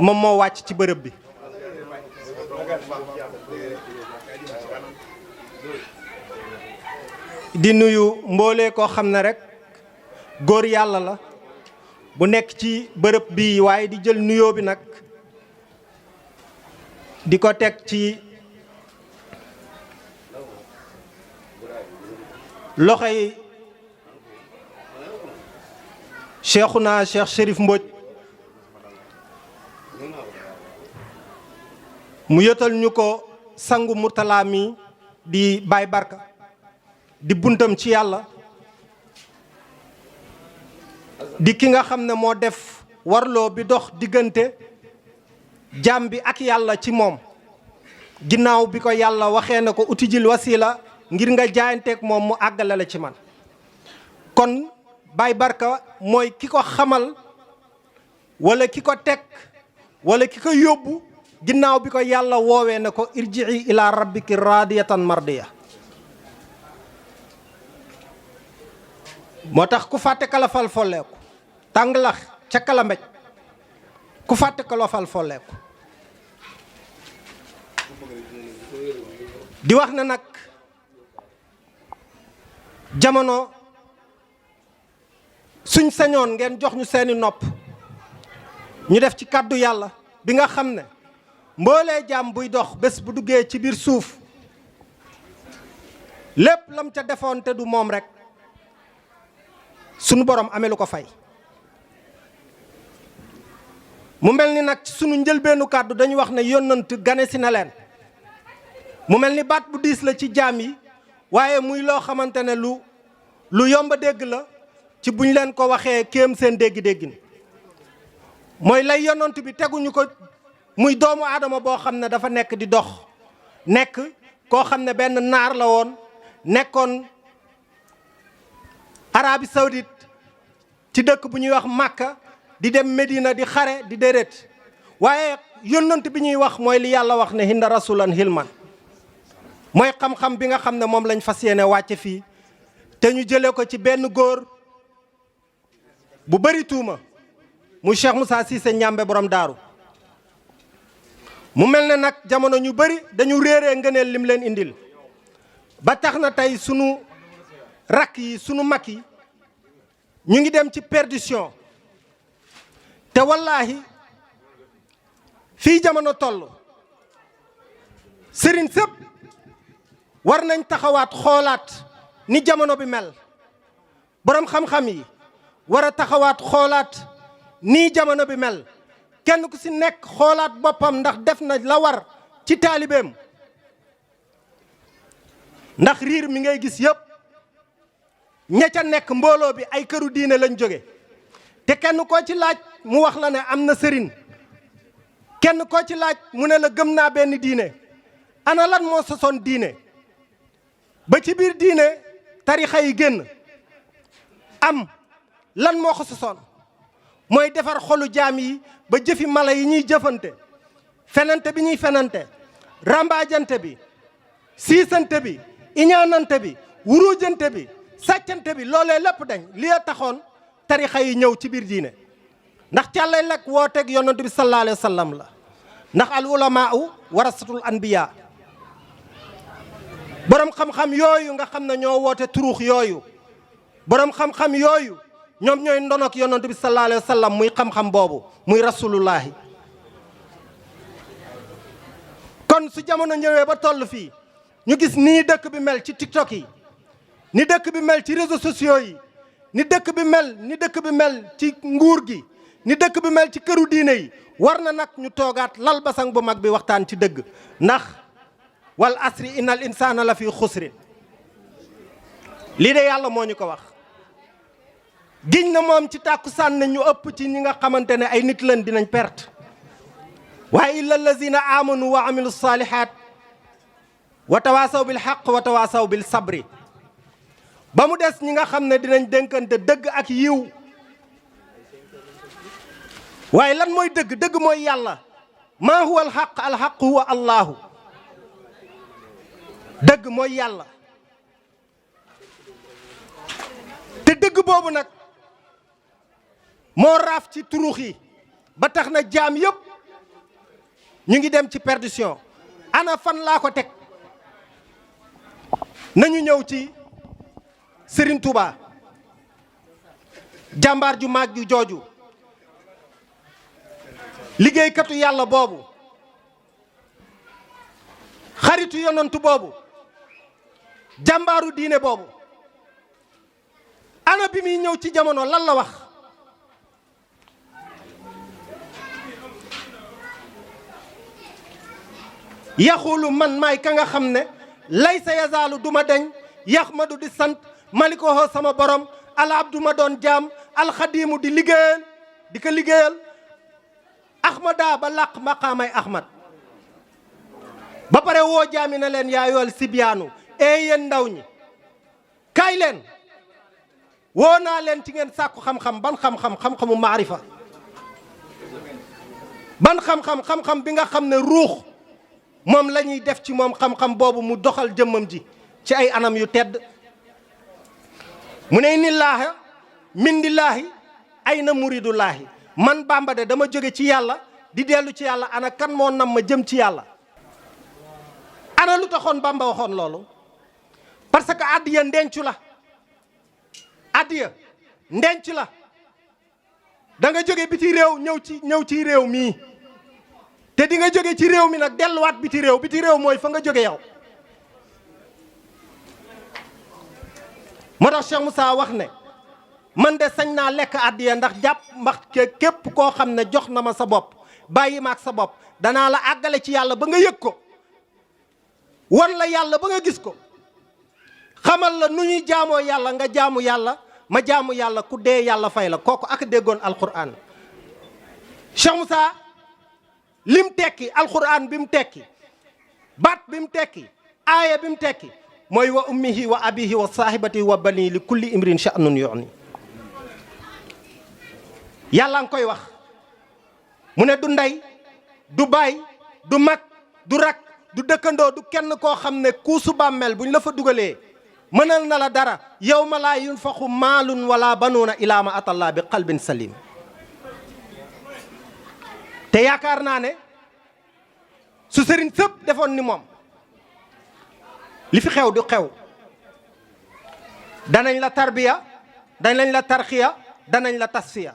moom moo wàcc ci bërëb bi. di nuyu mboolee koo xam ne rek góor yàlla la bu nekk ci bërëb bi, waaye di jël nuyoo bi nag di ko teg ci loxoy Cheikhuna Cheikh Chérif Mbodj mu yotal ñu ko sangu Murtala mi di Baay Barka di buntam ci yàlla, di ki nga xam ne moo def warloo bi dox diggante jaam bi ak yàlla ci moom, ginnaaw bi ko yàlla waxee na ko utijil wasila ngir nga jaayanteeg moom mu àggale la ci man. kon Baay Barka mooy ki ko xamal wala ki ko teg wala ki ko yóbbu ginnaaw bi ko yàlla woowee na ko irji'i ila rabbiki radiyatan mardiya. moo tax ku fàtte kala fal folleeku tàng lax ca kala mbéj ku fàtte kala fal folleeku. di wax na nag jamono suñ sañoon ngeen jox ñu seeni nopp ñu def ci kàddu yàlla bi nga xam ne mboolee jaam buy dox bés bu duggee ci biir suuf lépp lam ca defoon te du moom rek sunu borom amee lu ko fay. mu mel ni nag sunu njëlbeenu kàddu dañu wax ne yónnant gane si na leen, mu mel ni baat bu diis la ci jaam yi, waaye muy loo xamante ne lu yomba dégg la ci buñ leen ko waxee kéem seen dégg-déggin. mooy lay yónnant bi teguñu ko muy doomu aadama boo xam ne dafa nekk di dox, nekk koo xam ne benn naar la woon nekkoon Arabie Saoudite ci dëkk bu ñuy wax Makka di dem Medina di xare di déret, waaye yónnant bi ñuy wax mooy li yàlla wax ne hinda rasulan hilman, mooy xam-xam bi nga xam ne moom lañ fas yéene wàcce fii te ñu jëlee ko ci benn góor bu bari tuuma muy Cheikh Moussa Cissé Ñambe borom daaru. mu mel ne nag jamono ñu bari dañu réeree ngëneel lim leen indil ba tax na tey sunu rakk yi sunu mag yi ñu ngi dem ci perdition. te wallaahi fii jamono toll sëriñ sëpp war nañ taxawaat xoolaat ni jamono bi mel, borom xam-xam yi war a taxawaat xoolaat nii jamono bi mel, kenn ku ci nekk xoolaat boppam ndax def na la war ci taalibeem. ndax riir mi ngay gis yëpp ña ca nekk mbooloo bi ay këru diine lañ jóge, te kenn koo ci laaj mu wax la ne am na sëriñ, kenn koo ci laaj mu ne la gëm naa benn diine. ana lan moo sosoon diine ba ci biir diine tarixa yi génn am lan moo ko sosoon mooy defar xolu jaam yi ba jëfi mala yi ñuy jëfante, fenante bi ñuy fenante, rambaajante bi, siisante bi, iñaanante bi, wuruujante bi, sàccante bi, loolee lépp dañ li a taxoon tarixa yi ñëw ci biir diine. ndax càllay lak wooteeg yonent bi sallallahu alayhi wa sallam la, ndax al ulamaau warasatul anbiya, borom xam-xam yooyu nga xam ne ñoo woote turuux yooyu, borom xam-xam yooyu ñoom ñooy ndonok yonent bi sallallahu alayhi wa sallam, muy xam-xam boobu muy rasulullahi. kon su jamono ñëwee ba toll fii ñu gis nii dëkk bi mel ci TikTok yi, ni dëkk bi mel ci réseaux sociaux yi, ni dëkk bi mel ci nguur gi, ni dëkk bi mel ci këru diine yi, war na nag ñu toogaat lal basang bu mag bi waxtaan ci dëgg. ndax wal asri innal insana la fi xusrin, lii de yàlla moo ñu ko wax. giñ na moom ci tàkkusaan ne ñu ëpp ci ñi nga xamante ne ay nit lañ dinañ perte, waaye illa allazina amanu wa amilu salihat wa tawaasaw bil haqq wa tawaasaw bil sabri, ba mu des ñi nga xam ne dinañ dénkante dëgg ak yiw. waaye lan mooy dëgg? dëgg mooy yàlla. maa huwa alxaq? alxaq huwa allahu. dëgg mooy yàlla. te dëgg boobu nag moo raaf ci turux yi ba tax na jaam yëpp ñu ngi dem ci perdition. ana fan laa ko teg nañu ñëw ci Serigne Touba jàmbaar ju mag ju jooju liggéeykatu yàlla boobu xaritu yonantu boobu jàmbaaru diine boobu ana bi muy ñëw ci jamono lan la wax yaxulu man maay ka nga xam ne lay sa yazaalu duma deñ yaxmadu di sant malikoho sama borom al abdu ma doon jaam alxadiimu di liggéeyal di ko liggéeyal ahmada ba làq maqaamay ahmad ba pare woo jaami na leen yaa yool sibyaanu yéen ndaw ñi kaay leen woo naa leen ci ngeen sàkku xam-xam ban xam-xam xam-xamu maarifa ban xam-xam bi nga xam ne ruux moom la ñuy def ci moom xam-xam boobu mu doxal jëmmam ji ci ay anam yu tedd mu ne nillaaha mindillaahi ay na muridullaahi man Bamba de dama jóge ci yàlla di dellu ci yàlla ana kan moo nam ma jëm ci yàlla ana lu taxoon Bamba waxoon loolu parce que addiya ndencu la addiya ndenc la da nga jóge biti réew ñëw ci réew mii te di nga jóge ci réew mi nag delluwaat biti réew mooy fa nga jóge yow moo tax Cheikh Moussa wax ne man de sañ naa lekk addiya ndax jàpp mbax képp koo xam ne jox na ma sa bopp bàyyi ma ak sa bopp danaa la àggale ci yàlla ba nga yëg ko wan la yàlla ba nga gis ko xamal la nu ñuy jaamoo yàlla nga jaamu yàlla ma jaamu yàlla ku dee yàlla fay la kooku ak déggoon alquran Cheikh Moussa lim tekki alquran bi mu tekki baat bi mu tekki aaya bi mu tekki mooy wa ummihi wa abihi wa saahibatihi wa bani li kulli imrin sha'nun yu'ni yàlla nga koy wax mu ne du ndey du baay du mag du rak du dëkkandoo du kenn koo xam ne kuusu bàmmeel buñ la fa dugalee mënal na la dara yawma laa yunfaxu maalun wala banuuna ilaa ma atallaa bi qalbin salim te yaakaar naa ne su sëriñ sëpp defoon ni moom li fi xew du xew danañ la tarbiya danañ la tarxiya danañ la tasfiya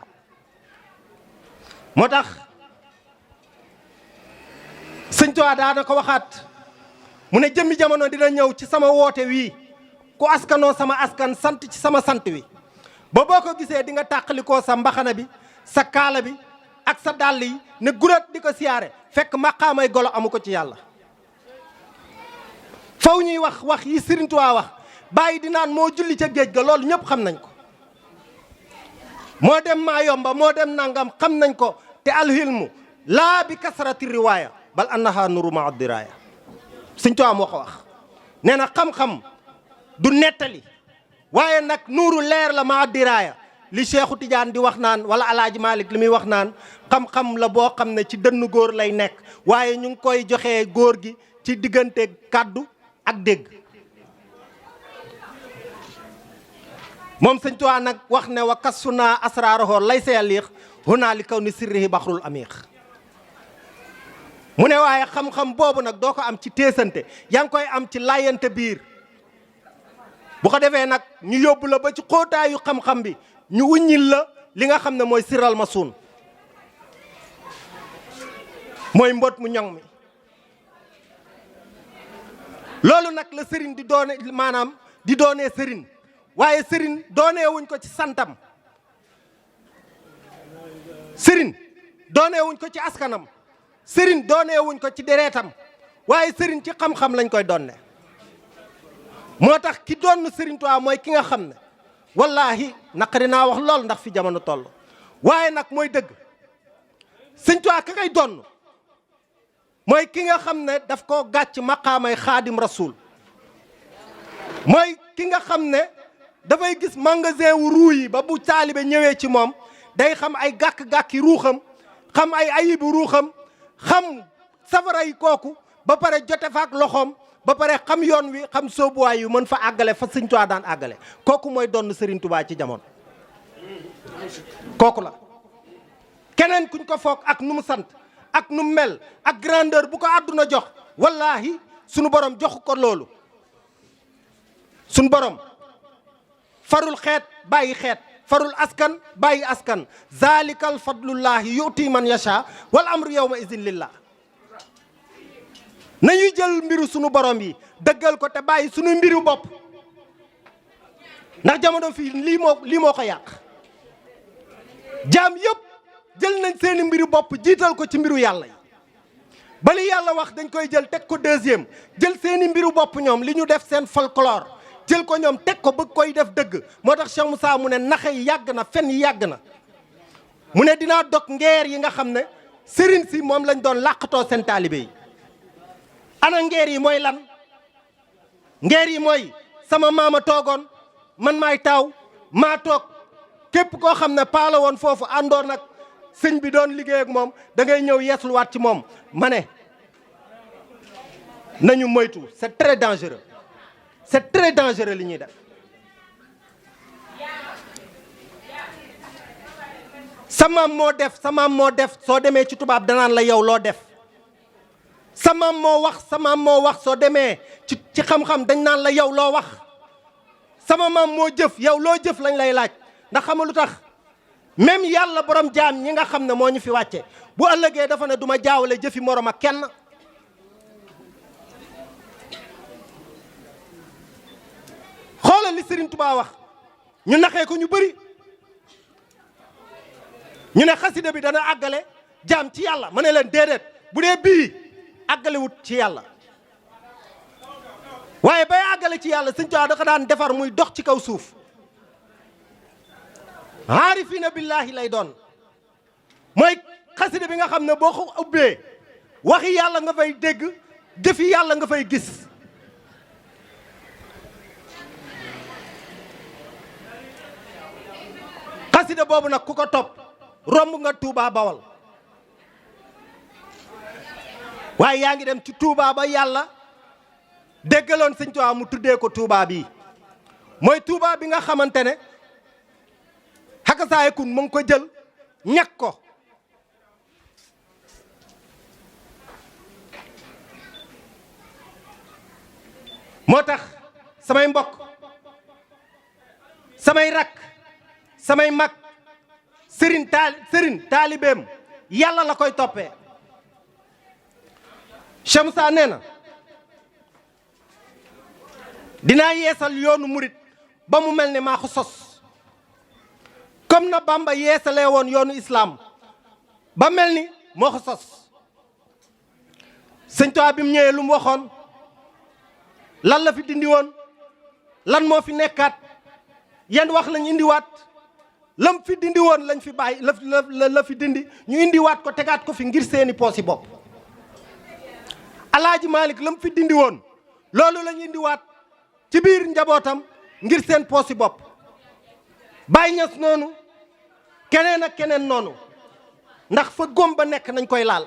moo tax sëñ Tuubaa daana ko waxaat mu ne jëmmi jamono dina ñëw ci sama woote wii ku askanoo sama askan sant ci sama sant wi ba boo ko gisee di nga tàqalikoo sa mbaxana bi sa kaala bi ak sa dàll yi ne gurat di ko siyaare fekk maqaamay golo amu ko ci yàlla faw ñuy wax yi Sëriñ Tuubaa wax bàyyi di naan moo julli ca géej ga loolu ñëpp xam nañ ko moo dem maa yomba moo dem nangam xam nañ ko te alhilmu laa bi kasrati riwaaya bal annaha nuru ma addiraaya Sëriñ Tuubaa moo ko wax nee na xam-xam du nettali waaye nag nuuru leer la ma addiraaya li Cheikhu Tidiane di wax naan wala Alaaji Malik li muy wax naan xam-xam la boo xam ne ci dënn góor lay nekk waaye ñu ngi koy joxee góor gi ci diggante kàddu ak dégg moom Sëñ Tuubaa nag wax ne wa kassuna asraarahoo lay sa yàlliix hunaa li kaw ni sirrihi baxrul amiix mu ne waaye xam-xam boobu nag doo ko am ci téesante yaa ngi koy am ci laayante biir bu ko defee nag ñu yóbbu la ba ci xóotaayu xam-xam bi ñu uññil la li nga xam ne mooy siral ma suun mooy mbot mu ñoŋ mi loolu nag la sëriñ di doone maanaam di doonee sëriñ waaye sëriñ doonee wuñ ko ci santam sëriñ doonee wuñ ko ci askanam sëriñ doonee wuñ ko ci dereetam waaye sëriñ ci xam-xam lañ koy doonne moo tax ki doon Sëriñ Tuubaa mooy ki nga xam ne wallaahi naqari naa wax lool ndax fi jamono toll waaye nag mooy dëgg Sëriñ Tuubaa ka ngay doon mooy ki nga xam ne daf koo gàcc maqaamay xaadim rasul mooy ki nga xam ne dafay gis magasin wu ruu yi ba bu taalibe ñëwee ci moom day xam ay gàkk-gàkki ruuxam xam ay ayibu ruuxam xam safara yi kooku ba pare jote fa ak loxoom ba pare xam yoon wi xam soobuwaay yu mën fa àggale fa Sëñ Tuubaa daan àggale kooku mooy doon Sëriñ Tuubaa ci jamono kooku la keneen kuñ ko foog ak nu mu sant ak nu mel ak grandeur bu ko àdduna jox wallahi sunu borom joxu ko loolu. sunu borom farul xeet bàyyi xeet, farul askan bàyyi askan. zalikal fadlullahi yuti man yasha wal amru yawma izin lillah. nañuy jël mbiru sunu borom yi dëggal ko te bàyyi sunu mbiru bopp, ndax jamono fii lii moo ko yàq. jaam yëpp jël nañ seeni mbiru bopp jiital ko ci mbiru yàlla yi. bali yàlla wax dañ koy jël teg ko deuxième, jël seeni mbiru bopp ñoom li ñu def seen folklore jël ko ñoom teg ko bëgg koy def dëgg. moo tax Cheikh Moussa mu ne naxe yi yàgg na, fen yi yàgg na. mu ne dinaa dog ngeer yi nga xam ne sëriñ si moom lañ doon làqatoo seen taalibe yi. ana ngeer yi mooy lan? ngeer yi mooy sama maama toogoon, man maay taaw maa toog. képp koo xam ne paala woon foofu àndoon nag sëñ bi doon liggéey ak moom da ngay ñëw yeesluwaat ci moom. ma ne nañu moytu, c'est très dangereux, c'est très dangereux li ñuy def. sa maam moo def soo demee ci tubaab danaan la yow loo def. sa maam moo wax soo demee ci xam-xam dañ naan la yow loo wax. sama maam moo jëf, yow loo jëf lañ lay laaj. ndax xam lu tax même yàlla borom jaam ñi nga xam ne moo ñu fi wàcce bu ëllëgee dafa ne du ma jaawale jëfi morom ak kenn. xoolal li Serigne Touba wax ñu naxee ko ñu bëri. ñu ne xasida bi dana àggale jaam ci yàlla. ma ne leen déedéet, bu dee bii àggalewut ci yàlla. waaye bay àggale ci yàlla Serigne Touba da ko daan defar muy dox ci kaw suuf. aarifina billahi lay doon. mooy xasida bi nga xam ne boo ko ubbee waxi yàlla nga fay dégg, jëfi yàlla nga fay gis. xasida boobu nag ku ko topp romb nga Touba Bawol. waaye yaa ngi dem ci Touba ba yàlla déggaloon Sëñ Tuubaa mu tuddee ko Touba bii. mooy Touba bi nga xamante ne xaka saayekun mu ngi ko jël ñàkk ko. moo tax samay mbokk, samay rakk, samay mag, sëriñ taalibeem yàlla la koy toppee. Chamsa nee na dinaa yeesal yoonu murit ba mu mel ne maa ko sos, comme na Bamba yeesalee woon yoonu islam ba mel ni moo ko sos. Sëñ Tuubaa bi mu ñëwee lu mu waxoon, lan la fi dindi woon, lan moo fi nekkaat, yan wax lañ indiwaat. lam fi dindi woon lañ fi bàyyi la fi dindi ñu indiwaat ko tegaat ko fi ngir seeni poosi bopp. Alaaji Malick lam fi dindi woon loolu lañ indiwaat ci biir njabootam ngir seen poosi bopp. Baay Ñas noonu, keneen ak keneen noonu, ndax fa góom ba nekk nañ koy laal.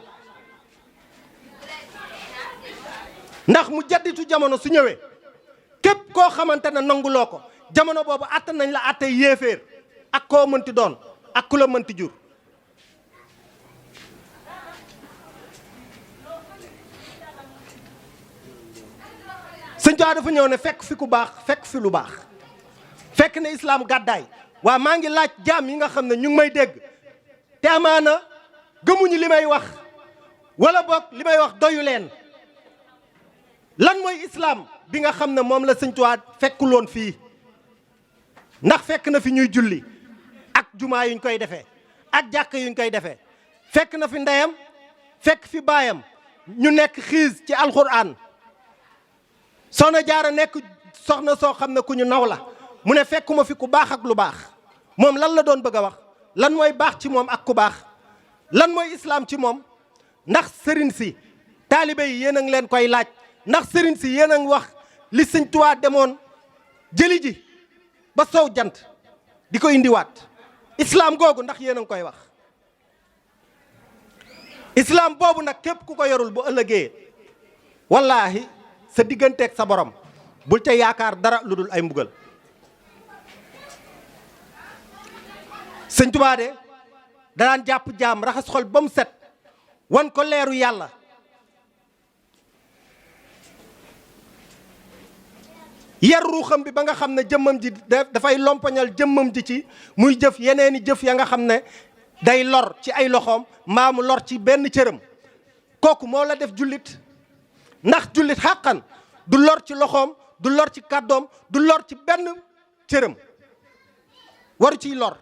ndax mu jadditu jamono su ñëwee képp koo xamante ne nanguloo ko jamono boobu àtte nañ la àtte yéeféer ak koo mënti doon ak ku la mënti jur. Sëñ Tuubaa dafa ñëw ne fekk fi ku baax, fekk fi lu baax, fekk ne islaam gàddaay. waa maa ngi laaj jaam yi nga xam ne ñu ngi may dégg te amaana gëmuñu li may wax wala boog li may wax doyu leen. lan mooy islam bi nga xam ne moom la Sëñ Tuubaa fekkuloon fii? ndax fekk na fi ñuy julli ak jumaa yuñ koy defee ak jàkk yuñ koy defee. fekk na fi ndeyam, fekk fi baayam ñu nekk xiis ci alxuraan. Soxna Jaara nekk soxna soo xam ne ku ñu naw la. mu ne fekkuma fi ku baax ak lu baax. moom lan la doon bëgg a wax? lan mooy baax ci moom ak ku baax? lan mooy islam ci moom? ndax sëriñ si taalibe yi yéen a ngi leen koy laaj. ndax sëriñ si yéen a ngi wax li Sëñ Tuubaa demoon jëli ji ba sow jant di ko indiwaat. islam googu ndax yéen a ngi koy wax? islam boobu nag képp ku ko yorul bu ëllëgee wallaahi sa digganteeg sa borom bul ca yaakaar dara lu dul ay mbugal. Sëñ Tuubaa de daan jàpp jaam raxas xol ba mu set wan ko leeru yàlla. yar ruuxam bi ba nga xam ne jëmmam ji dafay lompoñal jëmmam ji ci muy jëf yeneeni jëf ya nga xam ne day lor ci ay loxoom mbaa mu lor ci benn cëram. kooku moo la def jullit, ndax jullit xàqan du lor ci loxoom, du lor ci kàddoom, du lor ci benn cëram, waru ciy lor.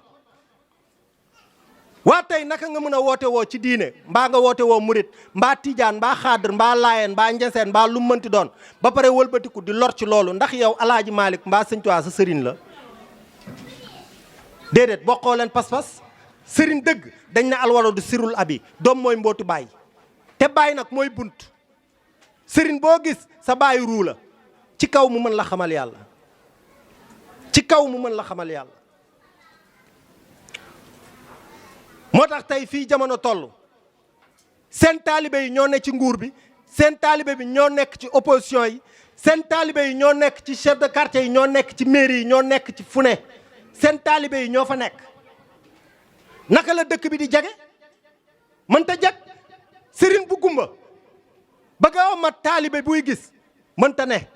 waa tey naka nga mën a woote woo ci diine mbaa nga woote woo murit mbaa tijaan mbaa xaadir mbaa laayeen mbaa njeseen mbaa lu mënti doon ba pare wëlbatiku di lor ci loolu, ndax yow alaaji Malick mbaa sëñ Tuubaa sa sëriñ la? déedéet, bokkoo leen pas-pas. sëriñ dëgg dañ ne alwaladu sirul abi, doom mooy mbootu baay, te baay nag mooy bunt. sëriñ boo gis sa baay ruu la, ci kaw mu mën la xamal yàlla, ci kaw mu mën la xamal yàlla. moo tax tey fii jamono toll seen taalibe yi ñoo nekk ci nguur bi, seen taalibe bi ñoo nekk ci opposition yi, seen taalibe yi ñoo nekk ci chef de quartier yi, ñoo nekk ci mairie yi, ñoo nekk ci fu ne, seen taalibe yi ñoo fa nekk. naka la dëkk bi di jage? mënta jag. sëriñ bu gumba ba nga ma taalibe buy gis mënta ne.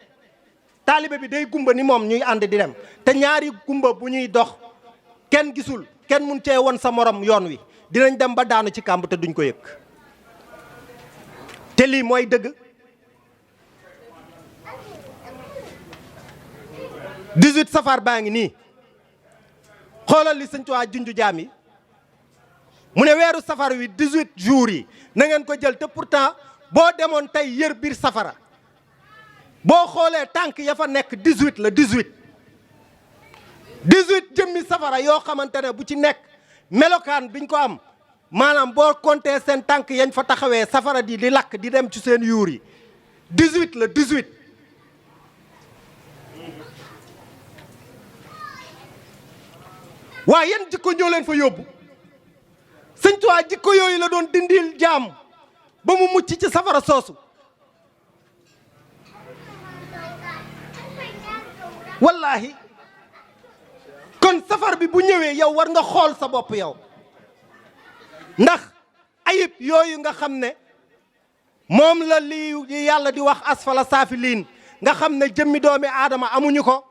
taalibe bi day gumba ni moom ñuy ànd di dem, te ñaari gumba bu ñuy dox kenn gisul, kenn mun cee won sa morom yoon wi, dinañ dem ba daanu ci kàmb te duñ ko yëg. te lii mooy dëgg. 18 safar baa ngi nii, xoolal li sëñ Tuubaa junju jaam yi mu ne weeru safar wi 18 jours yi na ngeen ko jël. te pourtant boo demoon tey yër biir safara boo xoolee tànk ya fa nekk 18 la. 18 jëmmi safara yoo xamante ne bu ci nekk melokaan biñ ko am, maanaam boo compter seen tànk yañ fa taxawee safara di lakk di dem ci seen yuur yi 18 la. 18 waaye yan jikko ñoo leen fa yóbbu? sëñ Tuubaa jikko yooyu la doon dindil jaam ba mu mucc ci safara soosu. wallaahi kon safar bi bu ñëwee yow war nga xool sa bopp yow, ndax ayib yooyu nga xam ne moom la lii yàlla di wax asfala saafiliin, nga xam ne jëmmi doomi aadama amuñu ko.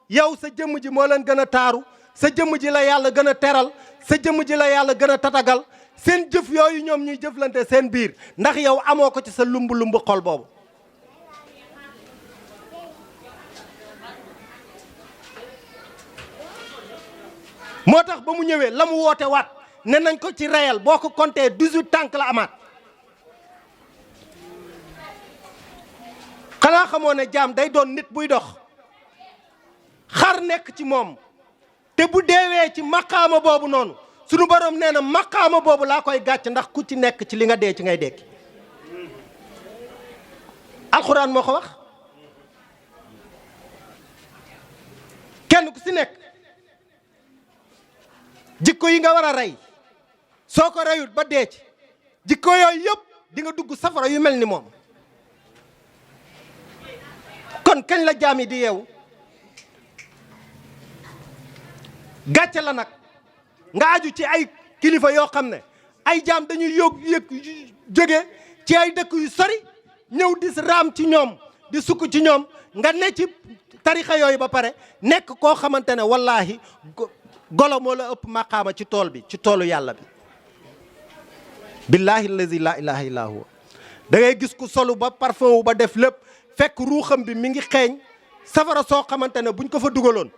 yow sa jëmm ji moo leen gën a taaru, sa jëmm ji la yàlla gën a teral, sa jëmm ji la yàlla gën a tatagal. seen jëf yooyu ñoom ñuy jëflante seen biir, ndax yow amoo ko ci sa lumb xol boobu. moo tax ba mu ñëwee la mu woote waat ne nañ ko ci reyal, boo ko compté 18 tànk la amaat. xanaa xamoo ne jaam day doon nit buy dox, xar nekk ci moom, te bu deewee ci maqaama boobu noonu sunu borom nee na maqaama boobu laa koy gàcc, ndax ku ci nekk ci li nga dee ci ngay dekki. alxuraan moo ko wax. kenn ku ci nekk jikko yi nga war a rey soo ko reyut ba dee ci jikko yooyu yëpp di nga dugg safara yu mel ni moom. kon kañ la jaam yi di yeewu? gàcce la nag nga aju ci ay kilifa yoo xam ne ay jaam dañuy jóge ci ay dëkk yu sori ñëw di raam ci ñoom, di sukk ci ñoom, nga ne ci tarixa yooyu ba pare nekk koo xamante ne wallaahi golo moo la ëpp maqaama ci tool bi, ci toolu yàlla bi. billahi allazi la ilaha illa huwa. da ngay gis ku solu ba parfum wu ba def lépp, fekk ruuxam bi mi ngi xeeñ safara soo xamante ne buñ ko fa dugaloon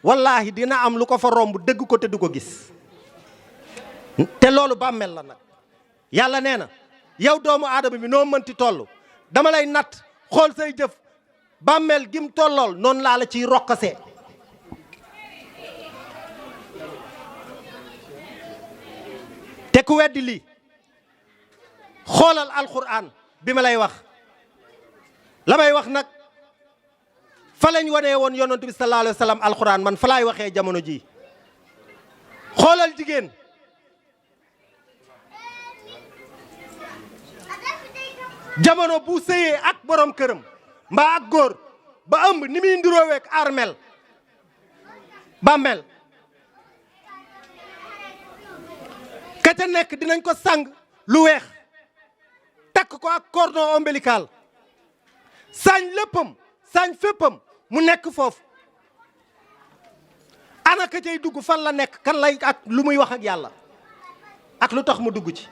wallaahi dina am lu ko fa romb dëgg ko te du ko gis. te loolu bàmmeel la nag. yàlla nee na yow doomu aadama bi noo mënti toll dama lay natt xool say jëf, bàmmeel gim tollool noonu laa la ciy rokkasee. te ku weddi lii xoolal alxuraan bi ma lay wax. la may wax nag fa lañ wanee woon yonent bi sallallahu alayhi wa sallam alxuraan, man fa laay waxee jamono jii. xoolal jigéen jamono bu sëyee ak borom këram mbaa ak góor ba ëmb ni muy nduróoweek armel bàmmeel. ka ca nekk dinañ ko sang lu weex takk ko ak cordon ombilical saañ léppam saañ féppam mu nekk foofu ana ka cay dugg fan la nekk kan lay ak lu muy wax ak yàlla ak lu tax mu dugg ci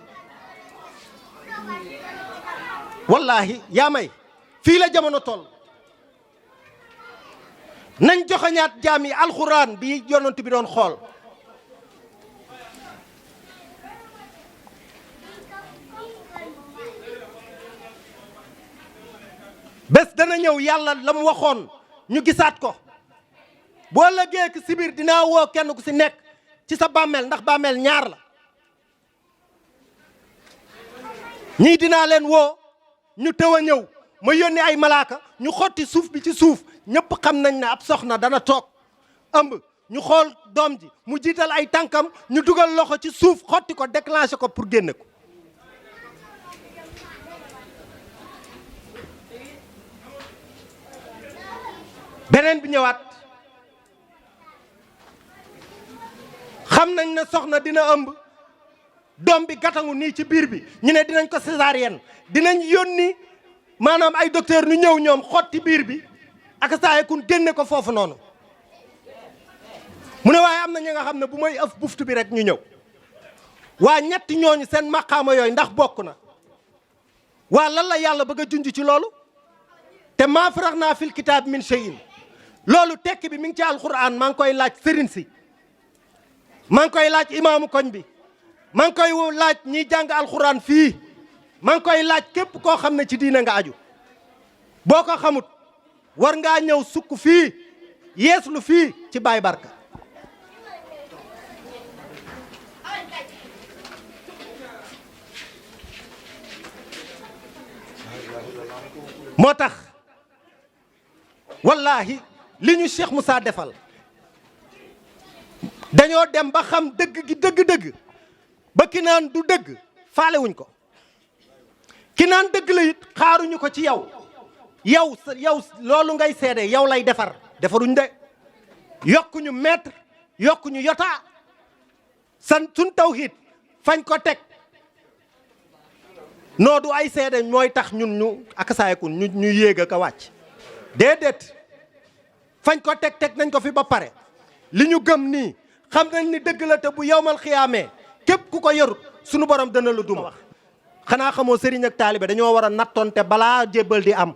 wallahi yaa may fii la jamono toll nañ joxañaat jaam yi alxuraan bi yonent bi doon xool bés dana ñëw yàlla la mu waxoon ñu gisaat ko boo lëggee ki si biir dinaa woo kenn ku si nekk ci sa bàmmeel ndax bàmmeel ñaar la ñii dinaa leen woo ñu tëw a ñëw ma yónni ay malaaka ñu xotti suuf bi ci suuf ñëpp xam nañ ne ab soxna dana toog ëmb ñu xool doom ji mu jiital ay tànkam ñu dugal loxo ci suuf xotti ko déclenché ko pour génne ko beneen bi ñëwaat xam nañ ne soxna dina ëmb doom bi gàttangu nii ci biir bi ñu ne dinañ ko césarienne dinañ yónni maanaam ay docteur ñu ñëw ñoom xotti biir bi ak saa kun génne ko foofu noonu mu ne waaye am na ñi nga xam ne bu may ëf buftu bi rek ñu ñëw waa ñetti ñooñu seen maqaama yooyu ndax bokk na waa lan la yàlla bëgg a junj ci loolu te maa faraxnaa fil kitaab min shay'in loolu tekki bi mi ngi ci alquran maa ngi koy laaj sëriñ si maa ngi koy laaj imaamu koñ bi maa ngi koy laaj ñiy jàng alquran fii maa ngi koy laaj képp koo xam ne ci diina nga aju boo ko xamut war ngaa ñëw sukk fii yeeslu fii ci Baay Barka moo tax wallahi li ñu Cheikh Moussa defal dañoo dem ba xam dëgg gi dëgg-dëgg ba ki naan du dëgg faalewuñ ko ki naan dëgg la it xaaruñu ko ci yow yow loolu ngay seede yow lay defar defaruñ de yokkuñu mètre yokkuñu yotaa suñ tawhid fañ ko teg noo du ay seede mooy tax ñun ñu ak saayekun ñu yéeg ak a wàcc déedéet fañ ko teg nañ ko fi ba pare li ñu gëm nii xam nañ ni dëgg la te bu yowmal xiyaamee képp ku ko yorut sunu borom dana la duma xanaa xamoo sëriñ ak taalibe dañoo war a nattonte balaa jébbal di am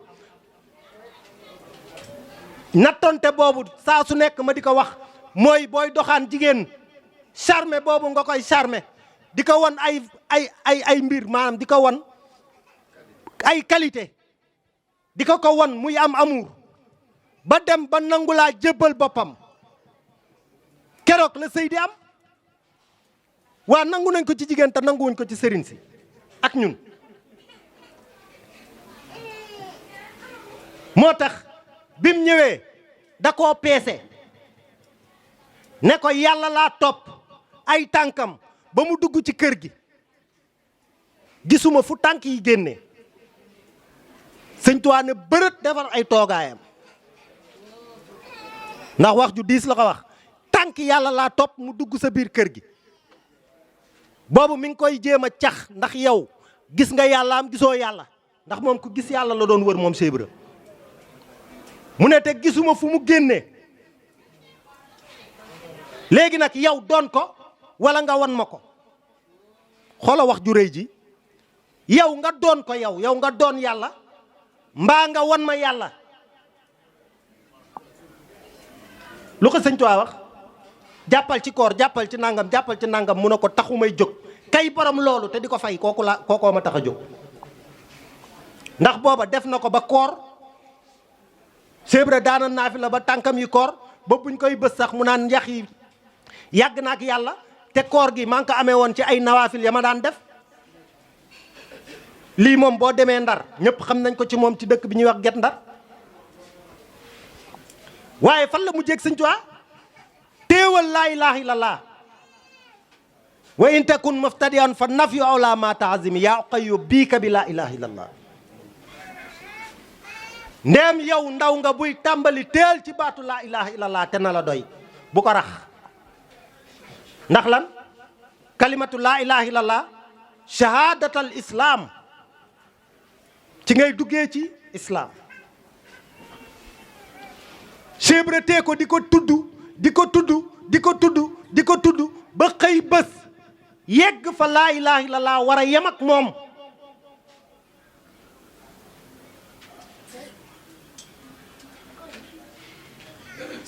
nattonte boobu saa su nekk ma di ko wax mooy booy doxaan jigéen charme boobu nga koy charme di ko won ay mbir maanaam di ko won ay qualité di ko won muy am amour ba dem ba nangu laa jébbal boppam keroog la sëy di am waa nangu nañ ko ci jigéen te nanguwuñ ko ci sëriñ si ak ñun moo tax bim ñëwee da koo peese ne ko yàlla laa topp ay tànkam ba mu dugg ci kër gi gisuma fu tànk yi génne sëñ Tuubaa ne bërët defar ay toogaayam ndax wax ju diis la ko wax tànk yàlla laa topp mu dugg sa biir kër gi boobu mi ngi koy jéem a cax ndax yow gis nga yàlla am gisoo yàlla ndax moom ku gis yàlla la doon wër moom Cheikh Ibra mu ne te gisuma fu mu génnee léegi nag yow doon ko wala nga wan ma ko xoola wax ju rëy ji yow nga doon ko yow nga doon yàlla mbaa nga wan ma yàlla lu ko sëñ Tuubaa wax jàppal ci koor jàppal ci nangam mu ne ko taxumay jóg kay borom loolu te di ko fay kookoo ma tax a jóg ndax booba def na ko ba koor Cheikh Ibra daana naafi la ba tànkam yi koor ba buñ koy bës sax mu naan yax yi yàgg na ak yàlla te koor gi maa ngi ko amee woon ci ay nawaafil ya ma daan def lii moom boo demee Ndar ñëpp xam nañ ko ci moom ci dëkk bi ñuy wax Guet Ndar waaye fan la mu jéeg sëñ Tuubaa teewal laa ilaaha illallaah wa in takun muftadiyan fa nafyu awla ma taazimi yaa uqayyu biika bi laa ilaaha illallaah ndeem yow ndaw nga buy tàmbali teel ci baatu laa ilaaha illallaah te na la doy bu ko rax ndax lan kalimatu laa ilaaha illallaah shahaadatal islaam ci ngay duggee ci islam. Cheikh Ibra tee ko di ko tudd di ko tudd di ko tudd di ko tudd ba xëy bés yegg fa laa ilaaha illallaah war a yem ak moom.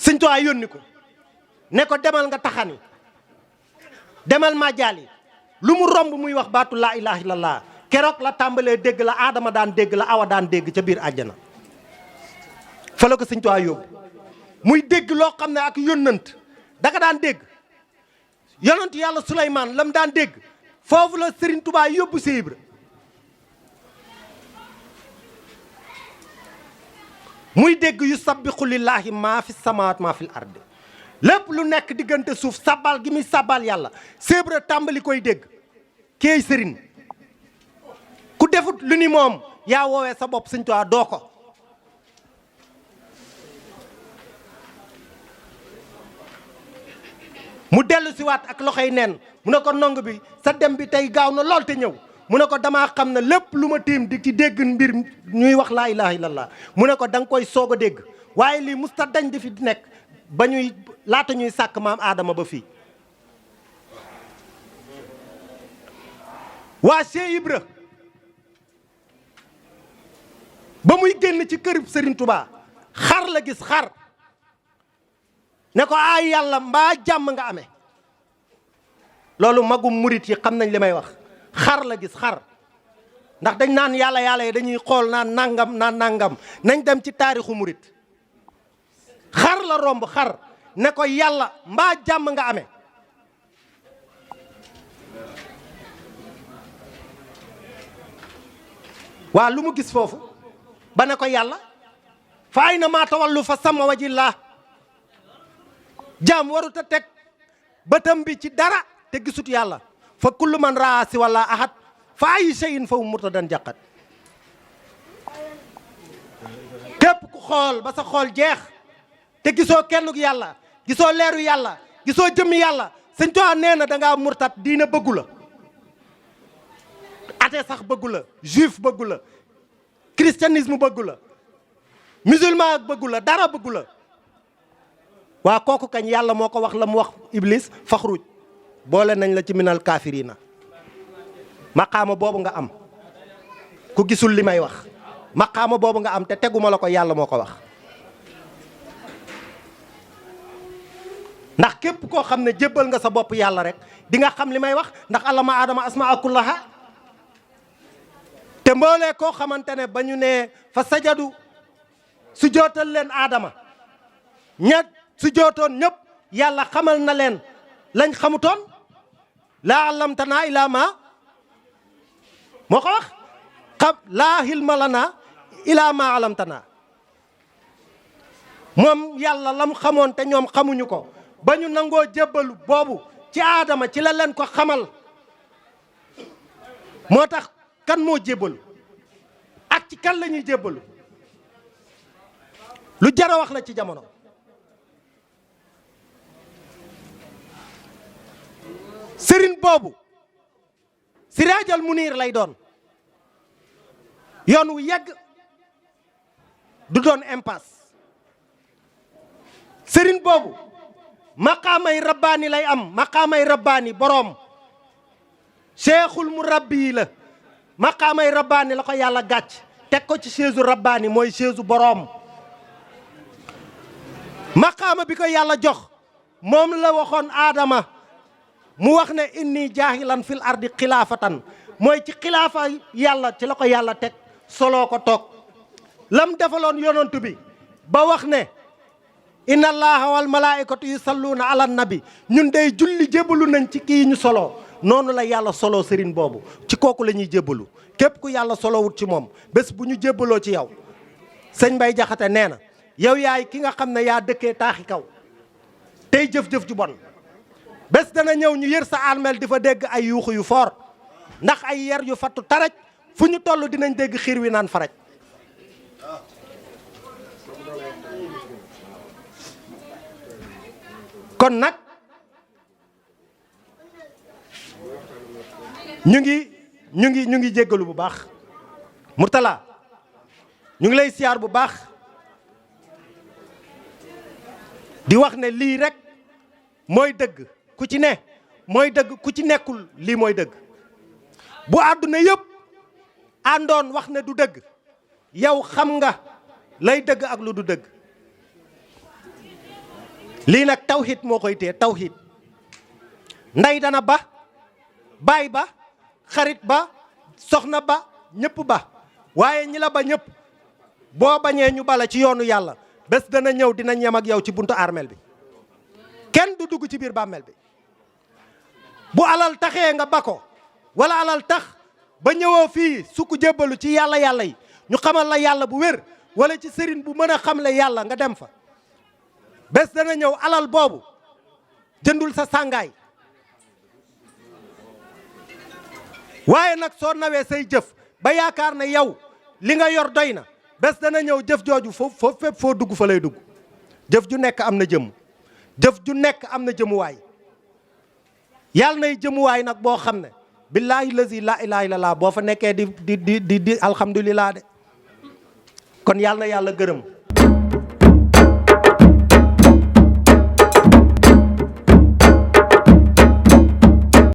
Sëñ Tuubaa yónni ko ne ko demal nga taxani demal Madiali lu mu romb muy wax baatu laa ilaaha illallaah keroog la tàmbalee dégg la Aadama daan dégg la Awa daan dégg ca biir àjjana. fa la ko Sëñ Tuubaa yóbbu muy dégg loo xam ne ak yónnant danga daan dégg yonent yàlla Suleymaan lam daan dégg foofu la Sëriñ Tuubaa yóbbu Seex Ibra. muy dégg yu sabbixu lillaahi maa fi samawaat maa fil ardi lépp lu nekk diggante suuf sabal gi muy sabal yàlla Seex Ibra tàmbali koy dégg. kéey sëriñ ku defut lu ni moom yaa woowee sa bopp Sëñ Tuubaa doo ko. mu dellu si waat ak loxoy neen mu ne ko ndong bi sa dem bi tey gaaw na lool te ñëw mu ne ko damaa xam ne lépp lu ma tiim di ci dégg mbir ñuy wax laa ilaaha illallaah mu ne ko da nga koy soog a dégg waaye lii musta dañ di fi nekk ba ñuy laata ñuy sàkk maam Aadama ba fii. waa Cheikh Ibra ba muy génn ci kër Serigne Touba xar la gis xar ne ko ay yàlla mbaa jàmm nga amee loolu magum murit yi xam nañ li may wax xar la gis xar ndax dañ naan yàlla yàlla yi dañuy xool naan nangam nañ dem ci taarixu murit xar la romb xar ne ko yàlla mbaa jàmm nga amee waa lu mu gis foofu ba ne ko yàlla fa ay na maa tawallu fa sama wajillah jaam warut a teg bëtam bi ci dara te gisut yàlla fa kullu man raa si wala ahad fa ay shay'in fa murtadan jaqat képp ku xool ba sa xool jeex te gisoo kennuk yàlla gisoo leeru yàlla gisoo jëmmi yàlla Sëñ Tuubaa nee na dangaa murtat diina bëggu la athée sax bëggu la juif bëggu la christianisme bëggu la musulman bëggu la dara bëggu la waa kooku kañ yàlla moo ko wax la mu wax iblis faxruj boole nañ la ci minal kaafiriina maqaama boobu nga am ku gisul li may wax maqaama boobu nga am te teguma la ko yàlla moo ko wax. ndax képp koo xam ne jébbal nga sa bopp yàlla rek di nga xam li may wax ndax allama aadama asmaa kullaha te mboolee koo xamante ne ba ñu ne fa sajadu su jootal leen aadama ñett su jootoon ñëpp yàlla xamal na leen lañ xamutoon laa allamtanaa ilaa ma moo ko wax xam laa hilma lanaa ilaa ma allamtanaa moom yàlla lam xamoon te ñoom xamuñu ko ba ñu nangoo jébbalu boobu ci aadama ci la leen ko xamal moo tax kan moo jébbalu ak ci kan la ñuy jébbalu lu jar a wax la ci jamono. sëriñ boobu siraajal muniir lay doon yoon wu yegg du doon impasse sëriñ boobu maqaamay rabbaani lay am maqaamay rabbaani boroom seexul mu rabbi yi la maqaamay rabbaani la ko yàlla gàcc teg ko ci seesu rabbaani mooy seesu boroom maqaama bi ko yàlla jox moom la waxoon aadama mu wax ne inni jaahilan fil ardi xilaafatan mooy ci xilaafa yàlla ci la ko yàlla teg soloo ko toog lam defaloon yonantu bi ba wax ne inna allaha wal malaikatu yusalluuna ala nabi ñun day julli jébbalu nañ ci kii ñu soloo noonu la yàlla soloo sëriñ boobu ci kooku la ñuy jébbalu képp ku yàlla solowut ci moom bés bu ñu jébbaloo ci yow sëñ Mbay Jaxate nee na yow yaay ki nga xam ne yaa dëkkee taaxi kaw tey jëf-jëf ju bon bés dana ñëw ñu yër sa armeel di fa dégg ay yuuxu yu foor ndax ay yer yu fattu taraj fu ñu toll dinañ dégg xiir wi naan faraj kon nag ñu ngi jéggalu bu baax Mourtala ñu ngi lay siyaar bu baax di wax ne lii rek mooy dëgg ku ci ne mooy dëgg ku ci nekkul lii mooy dëgg bu àdduna yëpp àndoon wax ne du dëgg yow xam nga lay dëgg ak lu du dëgg lii nag tawhid moo koy téye tawhid ndey dana ba baay ba xarit ba soxna ba ñëpp ba waaye ñi la ba ñëpp boo bañee ñu bala ci yoonu yàlla bés dana ñëw dina ñem ak yow ci buntu armeel bi kenn du dugg ci biir bàmmeel bi bu alal taxee nga ba ko wala alal tax ba ñëwoo fii sukk jébbalu ci yàlla yi ñu xamal la yàlla bu wér wala ci sëriñ bu mën a xamle yàlla nga dem fa bés dana ñëw alal boobu jëndul sa sàngaay waaye nag soo nawee say jëf ba yaakaar ne yow li nga yor doy na bés dana ñëw jëf jooju foofu fépp foo dugg fa lay dugg jëf ju nekk am na jëmm jëf ju nekk am na jëmuwaay yàlla nay jëmuwaay nag boo xam ne billaahi lazi laa ilaaha illallaah boo fa nekkee di alhamdulillah de kon yàlla na yàlla gërëm